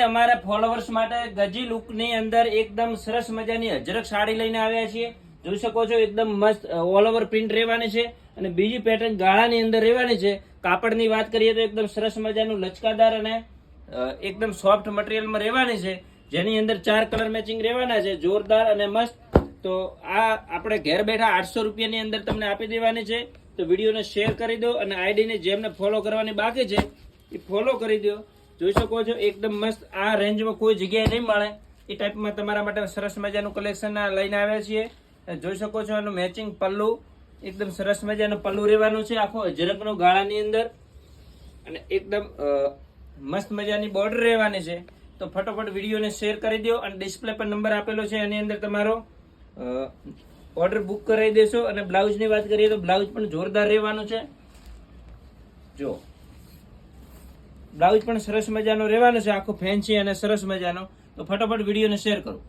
અમારા ફોલોવર્સ માટે ગજી લુકની અંદર એકદમ સરસ મજાની અજરક સાડી લઈને આવ્યા છીએ. જોઈ શકો છો એકદમ મસ્ત ઓલ ઓવર પ્રિન્ટ રહેવાની છે અને બીજી પેટર્ન ગાળાની અંદર રહેવાની છે. કાપડની વાત કરીએ તો એકદમ સરસ મજાનું લચકાદાર અને એકદમ સોફ્ટ મટીરિયલમાં રહેવાની છે, જેની અંદર 4 કલર મેચિંગ રહેવાના છે, જોરદાર અને મસ્ત. તો આ આપણે ઘેર બેઠા 800 રૂપિયાની અંદર તમને આપી દેવાની છે. તો વિડીયોને શેર કરી દો અને આઈડીને જેમને ફોલો કરવાની બાકી છે એ ફોલો કરી દો. જોઈ શકો છો એકદમ મસ્ત આ રેન્જમાં કોઈ જગ્યાએ નહીં મળે એ ટાઈપમાં તમારા માટે સરસ મજાનું કલેક્શન લઈને આવ્યા છીએ. જોઈ શકો છો એનું મેચિંગ પલ્લુ, એકદમ સરસ મજાનું પલ્લુ રહેવાનું છે, આખો અજરકનો ગાળાની અંદર, અને એકદમ મસ્ત મજાની બોર્ડર રહેવાની છે. તો ફટોફટ વિડીયોને શેર કરી દો અને ડિસ્પ્લે પર નંબર આપેલો છે એની અંદર તમારો ઓર્ડર બુક કરાવી દેશો. અને બ્લાઉઝની વાત કરીએ તો બ્લાઉઝ પણ જોરદાર રહેવાનું છે. જો બ્લાઉઝ પણ સરસ મજાનો રહેવાનો છે, આખો ફેન્સી અને સરસ મજાનો. તો ફટાફટ વિડીયોને શેર કરો.